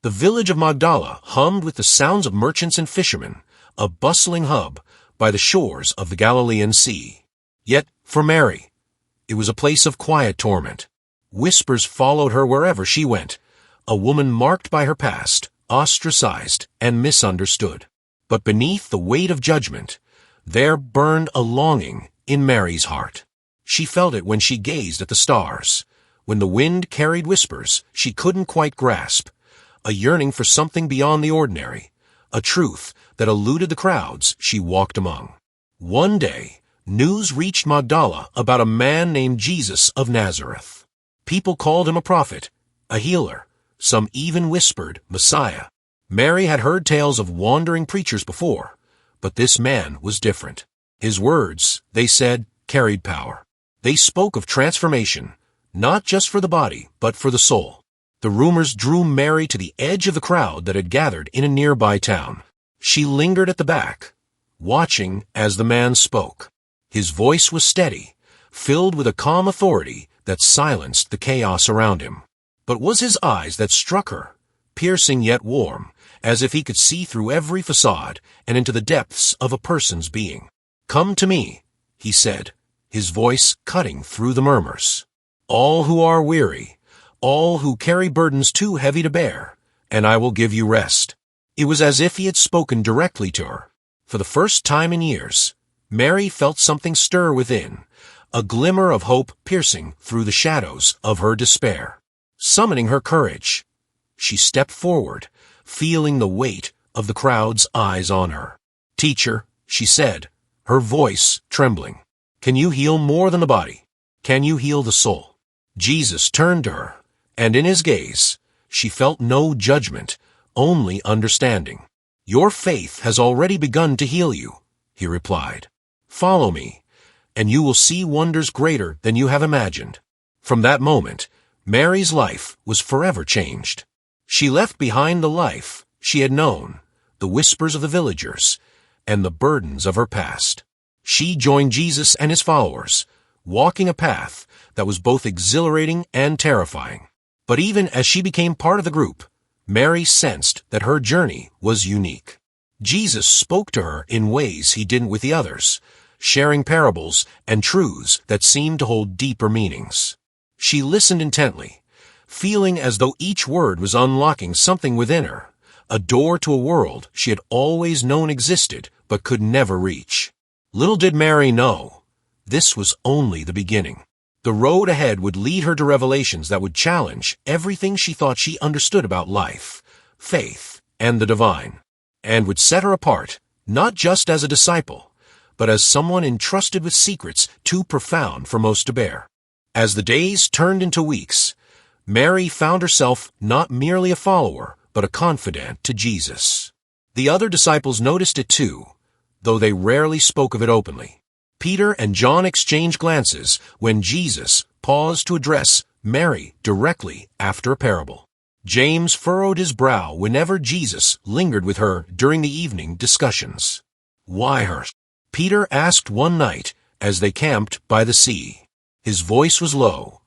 The village of Magdala hummed with the sounds of merchants and fishermen, a bustling hub by the shores of the Galilean Sea. Yet, for Mary, it was a place of quiet torment. Whispers followed her wherever she went, a woman marked by her past, ostracized and misunderstood. But beneath the weight of judgment, there burned a longing in Mary's heart. She felt it when she gazed at the stars, when the wind carried whispers she couldn't quite grasp, a yearning for something beyond the ordinary, a truth that eluded the crowds she walked among. One day, news reached Magdala about a man named Jesus of Nazareth. People called him a prophet, a healer. Some even whispered Messiah. Mary had heard tales of wandering preachers before, but this man was different. His words, they said, carried power. They spoke of transformation, not just for the body, but for the soul. The rumors drew Mary to the edge of the crowd that had gathered in a nearby town. She lingered at the back, watching as the man spoke. His voice was steady, filled with a calm authority that silenced the chaos around him. But was his eyes that struck her, piercing yet warm, as if he could see through every facade and into the depths of a person's being. "Come to me," he said, his voice cutting through the murmurs. "All who are weary, all who carry burdens too heavy to bear, and I will give you rest." It was as if he had spoken directly to her. For the first time in years, Mary felt something stir within, a glimmer of hope piercing through the shadows of her despair. Summoning her courage, she stepped forward, feeling the weight of the crowd's eyes on her. "Teacher," she said, her voice trembling, "can you heal more than the body? Can you heal the soul?" Jesus turned to her, and in his gaze, she felt no judgment, only understanding. "Your faith has already begun to heal you," he replied. "Follow me, and you will see wonders greater than you have imagined." From that moment, Mary's life was forever changed. She left behind the life she had known, the whispers of the villagers, and the burdens of her past. She joined Jesus and his followers, walking a path that was both exhilarating and terrifying. But even as she became part of the group, Mary sensed that her journey was unique. Jesus spoke to her in ways he didn't with the others, sharing parables and truths that seemed to hold deeper meanings. She listened intently, feeling as though each word was unlocking something within her, a door to a world she had always known existed but could never reach. Little did Mary know, this was only the beginning. The road ahead would lead her to revelations that would challenge everything she thought she understood about life, faith, and the divine, and would set her apart, not just as a disciple, but as someone entrusted with secrets too profound for most to bear. As the days turned into weeks, Mary found herself not merely a follower, but a confidant to Jesus. The other disciples noticed it too, though they rarely spoke of it openly. Peter and John exchanged glances when Jesus paused to address Mary directly after a parable. James furrowed his brow whenever Jesus lingered with her during the evening discussions. "Why her?" Peter asked one night as they camped by the sea. His voice was low,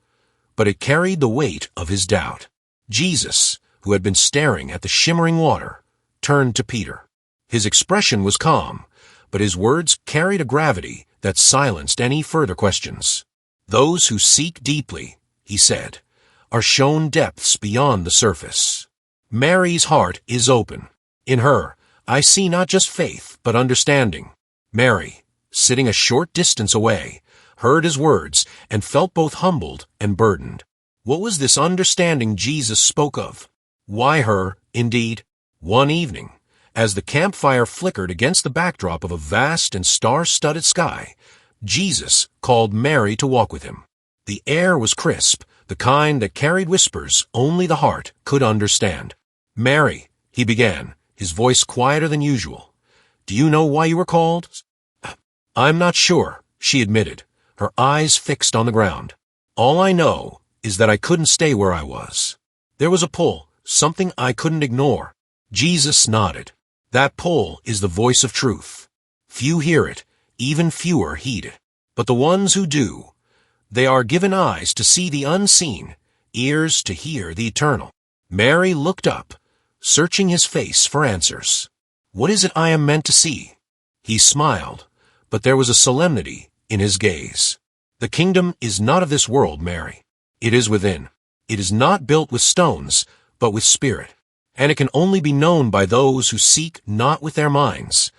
but it carried the weight of his doubt. Jesus, who had been staring at the shimmering water, turned to Peter. His expression was calm, but his words carried a gravity that silenced any further questions. "Those who seek deeply," he said, "are shown depths beyond the surface." Mary's heart is open. In her, I see not just faith, but understanding. Mary, sitting a short distance away, heard his words and felt both humbled and burdened. What was this understanding Jesus spoke of? Why her, indeed? One evening, as the campfire flickered against the backdrop of a vast and star-studded sky, Jesus called Mary to walk with him. The air was crisp, the kind that carried whispers only the heart could understand. "Mary," he began, his voice quieter than usual, "do you know why you were called?" "I'm not sure," she admitted, her eyes fixed on the ground. "All I know is that I couldn't stay where I was. There was a pull, something I couldn't ignore." Jesus nodded. "That pull is the voice of truth. Few hear it, even fewer heed it. But the ones who do, they are given eyes to see the unseen, ears to hear the eternal." Mary looked up, searching his face for answers. "What is it I am meant to see?" He smiled, but there was a solemnity in his gaze. "The kingdom is not of this world, Mary. It is within. It is not built with stones, but with spirit. And it can only be known by those who seek not with their minds,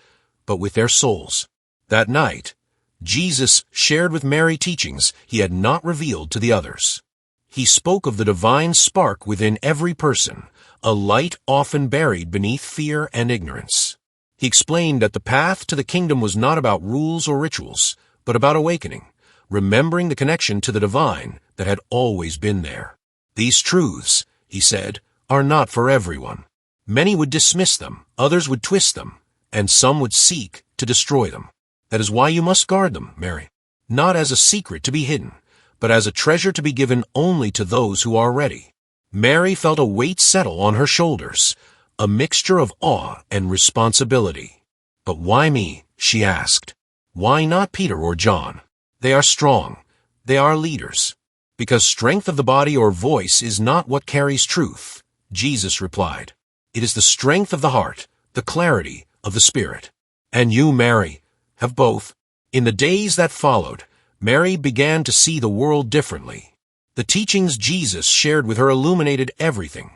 but with their souls." That night, Jesus shared with Mary teachings he had not revealed to the others. He spoke of the divine spark within every person, a light often buried beneath fear and ignorance. He explained that the path to the kingdom was not about rules or rituals, but about awakening, remembering the connection to the divine that had always been there. "These truths," he said, "are not for everyone. Many would dismiss them, others would twist them, and some would seek to destroy them. That is why you must guard them, Mary, not as a secret to be hidden, but as a treasure to be given only to those who are ready." Mary felt a weight settle on her shoulders, a mixture of awe and responsibility. "But why me?" she asked. "Why not Peter or John? They are strong. They are leaders." "Because strength of the body or voice is not what carries truth," Jesus replied. "It is the strength of the heart, the clarity of the Spirit. And you, Mary, have both." In the days that followed, Mary began to see the world differently. The teachings Jesus shared with her illuminated everything.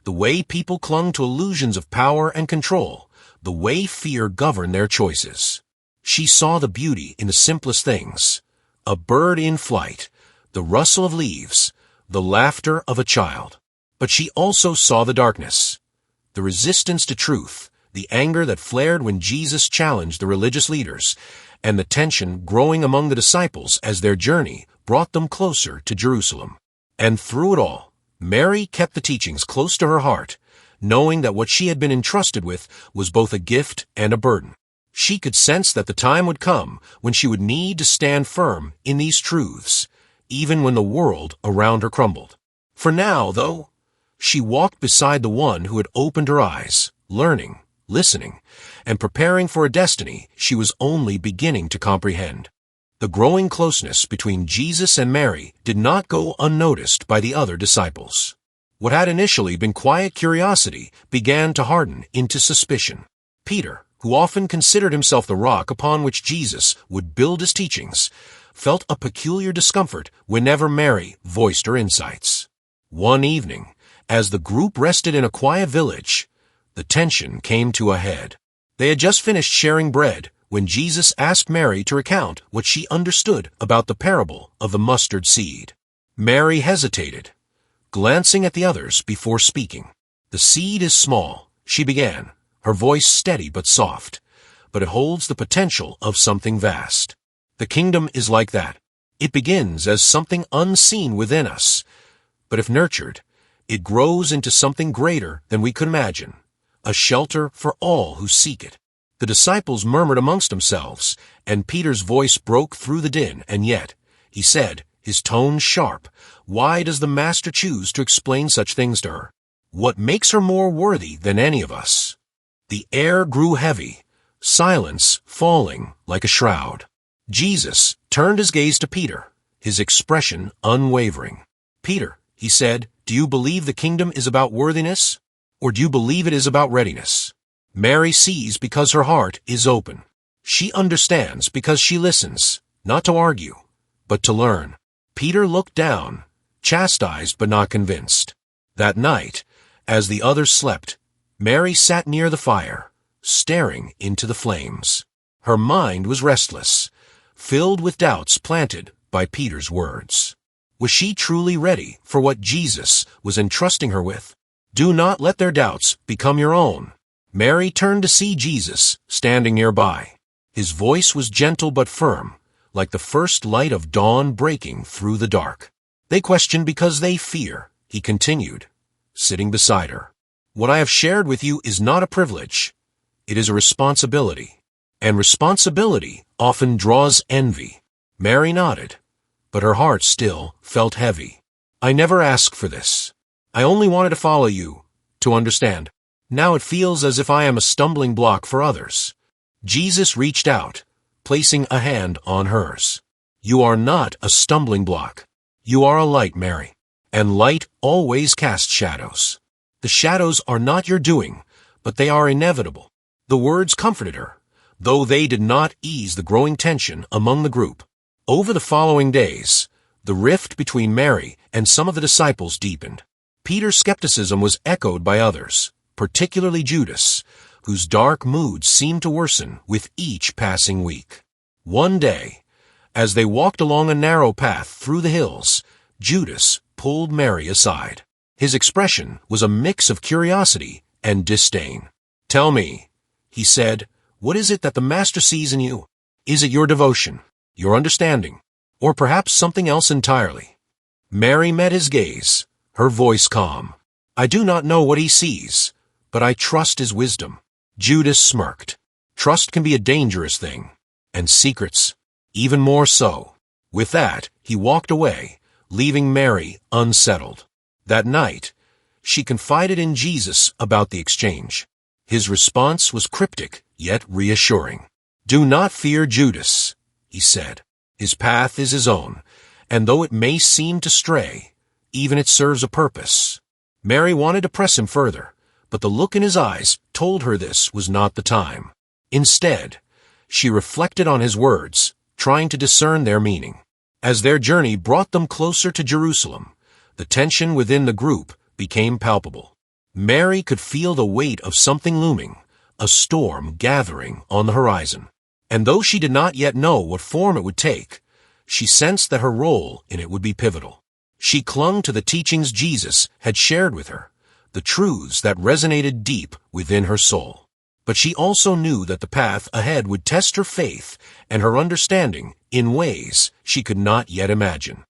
The way people clung to illusions of power and control, the way fear governed their choices. She saw the beauty in the simplest things: a bird in flight, the rustle of leaves, the laughter of a child. But she also saw the darkness, the resistance to truth, the anger that flared when Jesus challenged the religious leaders, and the tension growing among the disciples as their journey brought them closer to Jerusalem. And through it all, Mary kept the teachings close to her heart, knowing that what she had been entrusted with was both a gift and a burden. She could sense that the time would come when she would need to stand firm in these truths, even when the world around her crumbled. For now, though, she walked beside the one who had opened her eyes, learning, listening, and preparing for a destiny she was only beginning to comprehend. The growing closeness between Jesus and Mary did not go unnoticed by the other disciples. What had initially been quiet curiosity began to harden into suspicion. Peter, who often considered himself the rock upon which Jesus would build his teachings, felt a peculiar discomfort whenever Mary voiced her insights. One evening, as the group rested in a quiet village, the tension came to a head. They had just finished sharing bread when Jesus asked Mary to recount what she understood about the parable of the mustard seed. Mary hesitated, glancing at the others before speaking. "The seed is small," she began, her voice steady but soft, "but it holds the potential of something vast. The kingdom is like that. It begins as something unseen within us, but if nurtured, it grows into something greater than we could imagine, a shelter for all who seek it." The disciples murmured amongst themselves, and Peter's voice broke through the din, and yet, he said, his tone sharp, "Why does the Master choose to explain such things to her? What makes her more worthy than any of us?" The air grew heavy, silence falling like a shroud. Jesus turned his gaze to Peter, his expression unwavering. "Peter," he said, "do you believe the kingdom is about worthiness, or do you believe it is about readiness?" Mary sees because her heart is open. She understands because she listens, not to argue, but to learn. Peter looked down, chastised but not convinced. That night, as the others slept, Mary sat near the fire, staring into the flames. Her mind was restless, filled with doubts planted by Peter's words. Was she truly ready for what Jesus was entrusting her with? Do not let their doubts become your own. Mary turned to see Jesus standing nearby. His voice was gentle but firm, like the first light of dawn breaking through the dark. "They question because they fear," he continued, sitting beside her. "What I have shared with you is not a privilege. It is a responsibility. And responsibility often draws envy." Mary nodded, but her heart still felt heavy. "I never asked for this. I only wanted to follow you, to understand. Now it feels as if I am a stumbling block for others." Jesus reached out, placing a hand on hers. "You are not a stumbling block. You are a light, Mary, and light always casts shadows. The The shadows are not your doing, but they are inevitable." The words comforted her, though they did not ease the growing tension among the group. Over the following days, the rift between Mary and some of the disciples deepened. Peter's skepticism was echoed by others, particularly Judas, whose dark mood seemed to worsen with each passing week. One day, as they walked along a narrow path through the hills, Judas pulled Mary aside. His expression was a mix of curiosity and disdain. "Tell me," he said, "what is it that the Master sees in you? Is it your devotion, your understanding, or perhaps something else entirely?" Mary met his gaze, her voice calm. "I do not know what he sees, but I trust his wisdom." Judas smirked. Trust can be a dangerous thing, and secrets even more so. With that, he walked away, leaving Mary unsettled. That night, she confided in Jesus about the exchange. His response was cryptic, yet reassuring. "Do not fear Judas," he said. "His path is his own, and though it may seem to stray, even it serves a purpose." Mary wanted to press him further, but the look in his eyes told her this was not the time. Instead, she reflected on his words, trying to discern their meaning. As their journey brought them closer to Jerusalem, the tension within the group became palpable. Mary could feel the weight of something looming, a storm gathering on the horizon. And though she did not yet know what form it would take, she sensed that her role in it would be pivotal. She clung to the teachings Jesus had shared with her, the truths that resonated deep within her soul. But she also knew that the path ahead would test her faith and her understanding in ways she could not yet imagine.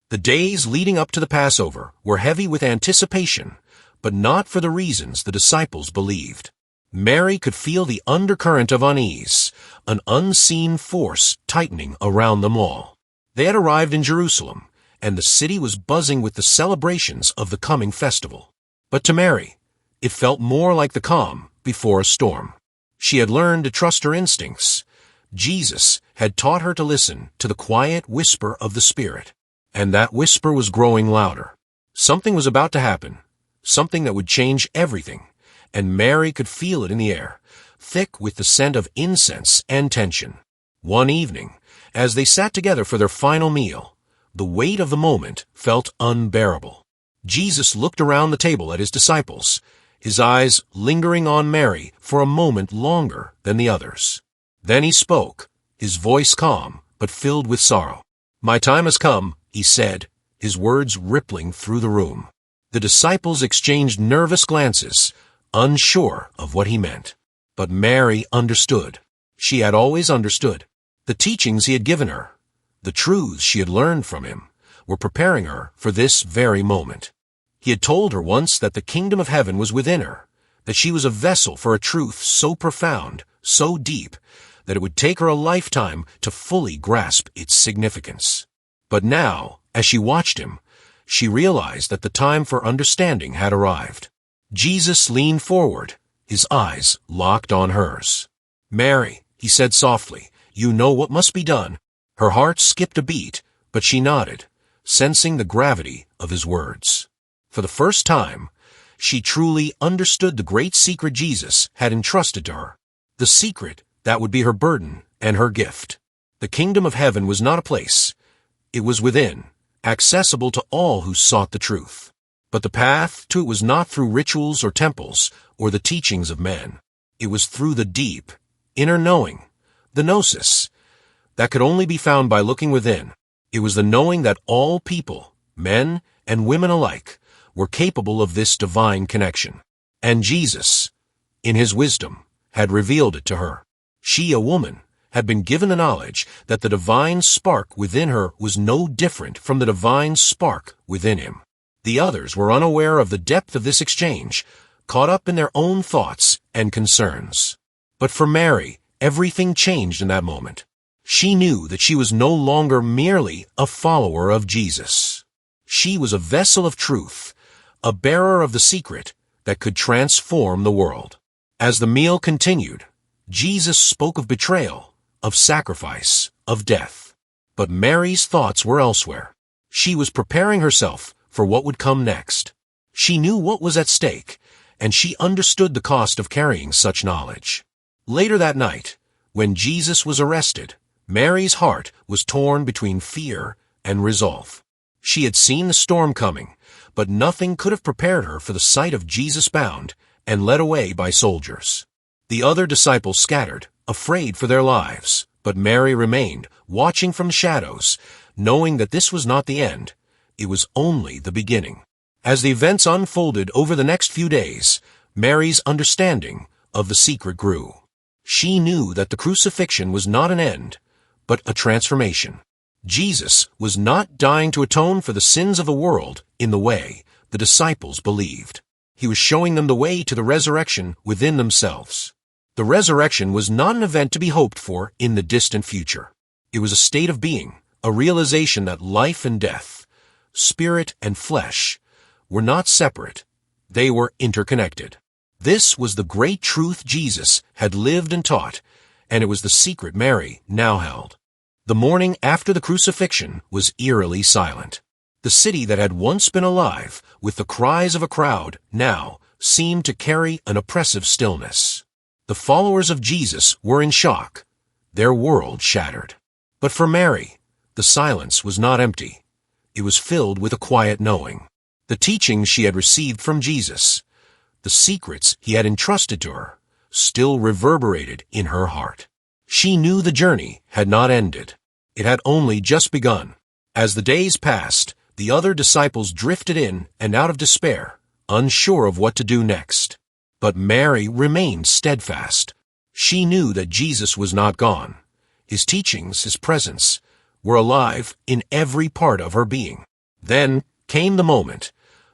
The days leading up to the Passover were heavy with anticipation, but not for the reasons the disciples believed. Mary could feel the undercurrent of unease, an unseen force tightening around them all. They had arrived in Jerusalem, and the city was buzzing with the celebrations of the coming festival. But to Mary, it felt more like the calm before a storm. She had learned to trust her instincts. Jesus had taught her to listen to the quiet whisper of the Spirit, and that whisper was growing louder. Something was about to happen, something that would change everything, and Mary could feel it in the air, thick with the scent of incense and tension. One evening, as they sat together for their final meal, the weight of the moment felt unbearable. Jesus looked around the table at his disciples, his eyes lingering on Mary for a moment longer than the others. Then he spoke, his voice calm but filled with sorrow. "My time has come," he said, his words rippling through the room. The disciples exchanged nervous glances, unsure of what he meant. But Mary understood. She had always understood. The teachings he had given her, the truths she had learned from him, were preparing her for this very moment. He had told her once that the kingdom of heaven was within her, that she was a vessel for a truth so profound, so deep, that it would take her a lifetime to fully grasp its significance. But now, as she watched him, she realized that the time for understanding had arrived. Jesus leaned forward, his eyes locked on hers. "Mary," he said softly, "you know what must be done." Her heart skipped a beat, but she nodded, sensing the gravity of his words. For the first time, she truly understood the great secret Jesus had entrusted to her, the secret that would be her burden and her gift. The kingdom of heaven was not a place. It was within, accessible to all who sought the truth. But the path to it was not through rituals or temples or the teachings of men. It was through the deep, inner knowing, the gnosis, that could only be found by looking within. It was the knowing that all people, men and women alike, were capable of this divine connection. And Jesus, in his wisdom, had revealed it to her. She, a woman, had been given the knowledge that the divine spark within her was no different from the divine spark within him. The others were unaware of the depth of this exchange, caught up in their own thoughts and concerns. But for Mary, everything changed in that moment. She knew that she was no longer merely a follower of Jesus. She was a vessel of truth, a bearer of the secret that could transform the world. As the meal continued, Jesus spoke of betrayal, of sacrifice, of death. But Mary's thoughts were elsewhere. She was preparing herself for what would come next. She knew what was at stake, and she understood the cost of carrying such knowledge. Later that night, when Jesus was arrested, Mary's heart was torn between fear and resolve. She had seen the storm coming, but nothing could have prepared her for the sight of Jesus bound and led away by soldiers. The other disciples scattered, afraid for their lives, but Mary remained, watching from the shadows, knowing that this was not the end. It was only the beginning. As the events unfolded over the next few days, Mary's understanding of the secret grew. She knew that the crucifixion was not an end, but a transformation. Jesus was not dying to atone for the sins of the world in the way the disciples believed. He was showing them the way to the resurrection within themselves. The resurrection was not an event to be hoped for in the distant future. It was a state of being, a realization that life and death, spirit and flesh, were not separate. They were interconnected. This was the great truth Jesus had lived and taught, and it was the secret Mary now held. The morning after the crucifixion was eerily silent. The city that had once been alive with the cries of a crowd now seemed to carry an oppressive stillness. The followers of Jesus were in shock, their world shattered. But for Mary, the silence was not empty. It was filled with a quiet knowing. The teachings she had received from Jesus, the secrets he had entrusted to her, still reverberated in her heart. She knew the journey had not ended. It had only just begun. As the days passed, the other disciples drifted in and out of despair, unsure of what to do next. But Mary remained steadfast. She knew that Jesus was not gone. His teachings, his presence, were alive in every part of her being. Then came the moment,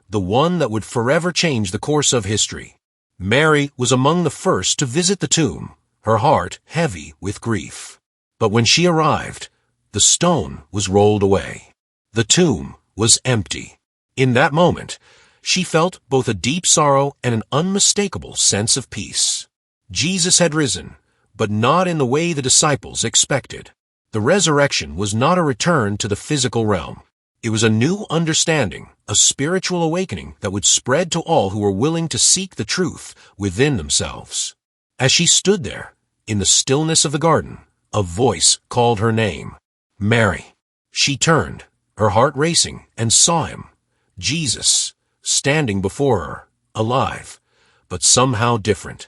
the one that would forever change the course of history. Mary was among the first to visit the tomb, her heart heavy with grief. But when she arrived, the stone was rolled away. The tomb was empty. In that moment, she felt both a deep sorrow and an unmistakable sense of peace. Jesus had risen, but not in the way the disciples expected. The resurrection was not a return to the physical realm. It was a new understanding, a spiritual awakening that would spread to all who were willing to seek the truth within themselves. As she stood there, in the stillness of the garden, a voice called her name, Mary. She turned, her heart racing, and saw him, Jesus, standing before her, alive, but somehow different.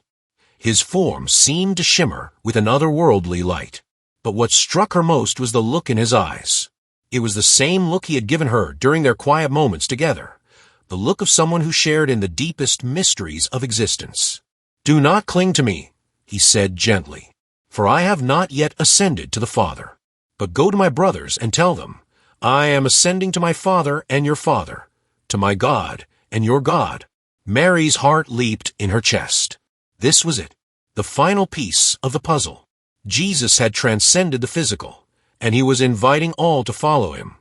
His form seemed to shimmer with an otherworldly light. But what struck her most was the look in his eyes. It was the same look he had given her during their quiet moments together, the look of someone who shared in the deepest mysteries of existence. "Do not cling to me," he said gently, "for I have not yet ascended to the Father. But go to my brothers and tell them, I am ascending to my Father and your Father, to my God and your God." Mary's heart leaped in her chest. This was it, the final piece of the puzzle. Jesus had transcended the physical, and he was inviting all to follow him,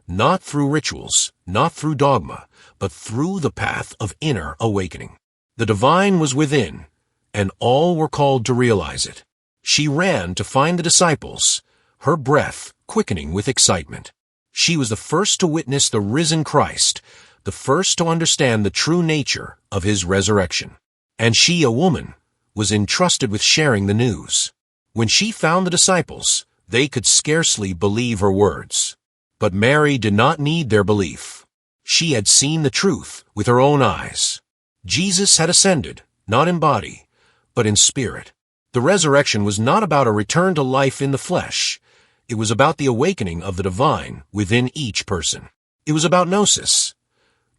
not through rituals, not through dogma, but through the path of inner awakening. The divine was within, and all were called to realize it. She ran to find the disciples, her breath quickening with excitement. She was the first to witness the risen Christ, the first to understand the true nature of his resurrection. And she, a woman, was entrusted with sharing the news. When she found the disciples, they could scarcely believe her words. But Mary did not need their belief. She had seen the truth with her own eyes. Jesus had ascended, not in body, but in spirit. The resurrection was not about a return to life in the flesh. It was about the awakening of the divine within each person. It was about gnosis,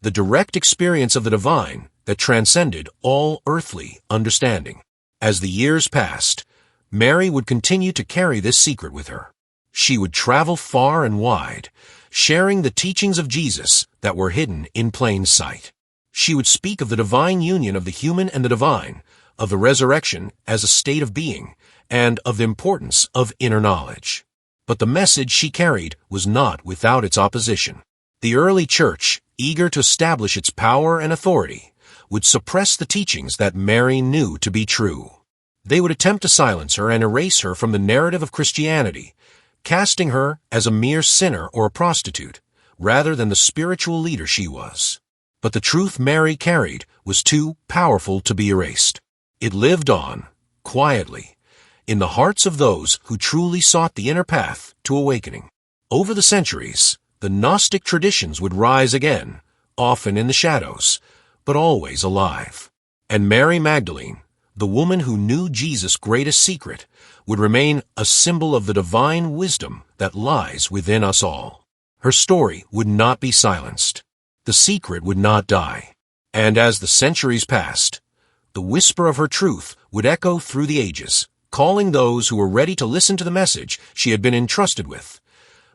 the direct experience of the divine that transcended all earthly understanding. As the years passed, Mary would continue to carry this secret with her. She would travel far and wide, sharing the teachings of Jesus that were hidden in plain sight. She would speak of the divine union of the human and the divine, of the resurrection as a state of being, and of the importance of inner knowledge. But the message she carried was not without its opposition. The early church, eager to establish its power and authority, would suppress the teachings that Mary knew to be true. They would attempt to silence her and erase her from the narrative of Christianity, casting her as a mere sinner or a prostitute, rather than the spiritual leader she was. But the truth Mary carried was too powerful to be erased. It lived on, quietly, in the hearts of those who truly sought the inner path to awakening. Over the centuries, the Gnostic traditions would rise again, often in the shadows, but always alive. And Mary Magdalene, the woman who knew Jesus' greatest secret, would remain a symbol of the divine wisdom that lies within us all. Her story would not be silenced. The secret would not die. And as the centuries passed, the whisper of her truth would echo through the ages, calling those who were ready to listen to the message she had been entrusted with.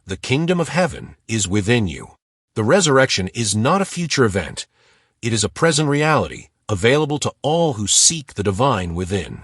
The kingdom of heaven is within you. The resurrection is not a future event. It is a present reality, available to all who seek the divine within.